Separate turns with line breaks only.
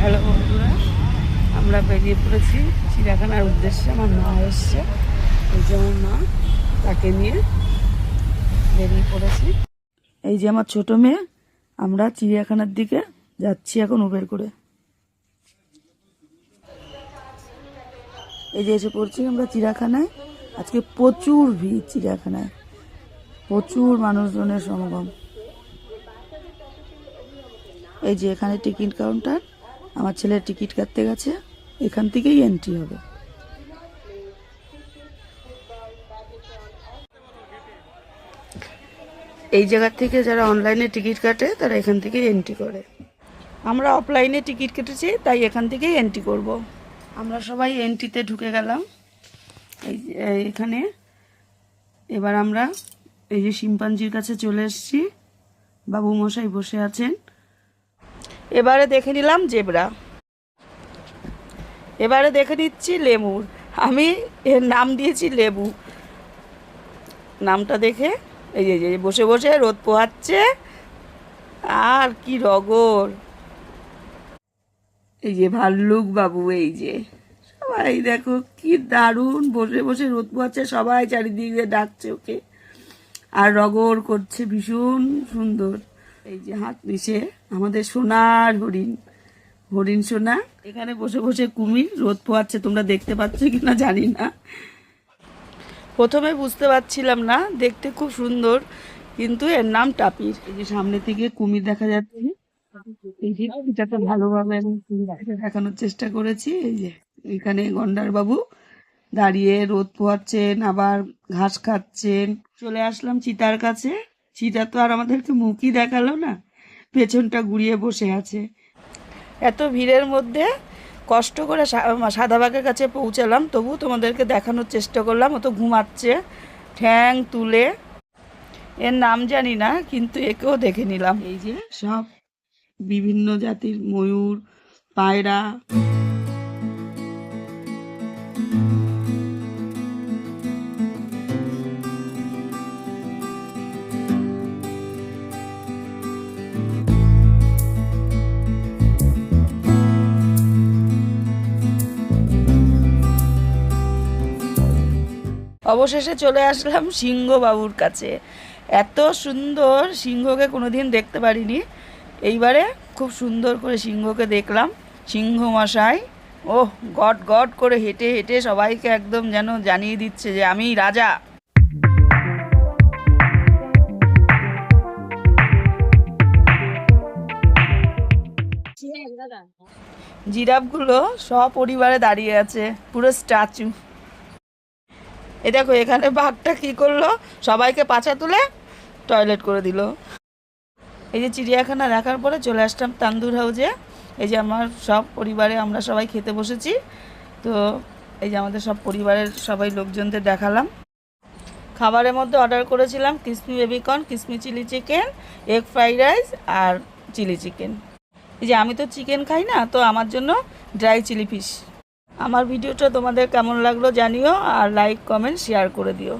Hello বন্ধুরা, আমরা বেরিয়ে পড়েছি চিড়িয়াখানার উদ্দেশ্যে। আমার মা এসছে, এই যে আমার মা, তাকে নিয়ে বেরিয়ে পড়েছি। এই যে আমার ছোট মেয়ে, আমরা চিড়িয়াখানার দিকে যাচ্ছি এখন উবের করে। এই যে এসে পড়ছি আমরা চিড়িয়াখানায়। আজকে প্রচুর ভিড় চিড়িয়াখানায়, প্রচুর মানুষজনের সমাগম। এই যে এখানে টিকিট কাউন্টার, আমার ছেলে টিকিট কাটতে গেছে, এখান থেকেই এন্ট্রি হবে। এই জায়গা থেকে যারা অনলাইনে টিকিট কাটে তারা এখান থেকে এন্ট্রি করে। আমরা অফলাইনে টিকিট কেটেছি, তাই এখান থেকেই এন্ট্রি করব। আমরা সবাই এন্ট্রিতে ঢুকে গেলাম। এই এখানে এবার আমরা এই যে শিম্পাঞ্জির কাছে চলে এসেছি, বাবু মশাই বসে আছেন। এবারে দেখে নিলাম জেব্রা, এবারে দেখে নিচ্ছি লেমুর। আমি এর নাম দিয়েছি লেবু। নামটা দেখে এই যে বসে বসে রোদ পোহাচ্ছে, আর কি রগর। এই যে ভাল্লুক বাবু, এই যে সবাই দেখো কি দারুণ বসে বসে রোদ পোহাচ্ছে, সবাই চারিদিকে ডাকছে ওকে, আর রগর করছে, ভীষণ সুন্দর। এই যে হাত নিচে আমাদের সোনার হরিণ, হরিণ সোনা এখানে বসে বসে কুমির রোদ পোহাচ্ছে। তোমরা দেখতে পাচ্ছ কিনা জানি না, প্রথমে বুঝতে পারছিলাম না, দেখতে খুব সুন্দর, কিন্তু এর নাম টাপির। এই যে সামনে থেকে কুমির দেখা যাচ্ছে, এই যে এটাকে ভালোভাবে দেখানোর চেষ্টা করেছি। এই যে এখানে গন্ডার বাবু দাঁড়িয়ে রোদ পোহাচ্ছেন, আবার ঘাস খাচ্ছেন। চলে আসলাম চিতার কাছে। চিতা তো আর আমাদেরকে মুখই দেখালো না, পেছনটা ঘুরিয়ে বসে আছে। এত ভিড়ের মধ্যে কষ্ট করে সাদাবাগের কাছে পৌঁছালাম, তবু তোমাদেরকে দেখানোর চেষ্টা করলাম। ও তো ঘুমাচ্ছে ঠ্যাং তুলে। এর নাম জানি না, কিন্তু একেও দেখে নিলাম। এই যে সব বিভিন্ন জাতির ময়ূর, পায়রা। অবশেষে চলে আসলাম সিংহ বাবুর কাছে। এত সুন্দর সিংহকে কোনোদিন দেখতে পারিনি, এইবারে খুব সুন্দর করে সিংহকে দেখলাম। সিংহ মশাই ওহ গট গট করে হেঁটে হেঁটে সবাইকে একদম যেন জানিয়ে দিচ্ছে যে আমি রাজা। জিরাফগুলো সপরিবারে দাঁড়িয়ে আছে, পুরো স্ট্যাচু। এ দেখো এখানে বাঘটা কি করলো, সবাইকে পাছা তুলে টয়লেট করে দিল। এই যে চিড়িয়াখানা দেখার পরে চলে আসলাম তান্দুর হাউজে। এই যে আমার সব পরিবারে আমরা সবাই খেতে বসেছি। তো এই যে আমাদের সব পরিবারের সবাই লোকজনদের দেখালাম। খাবারের মধ্যে অর্ডার করেছিলাম crispy baby corn, crispy chilli chicken, egg fried rice আর চিলি চিকেন। এই যে আমি তো চিকেন খাই না, তো আমার জন্য ড্রাই চিলি ফিশ। আমার ভিডিওটা তোমাদের কেমন লাগলো জানিও, আর লাইক কমেন্ট শেয়ার করে দিও।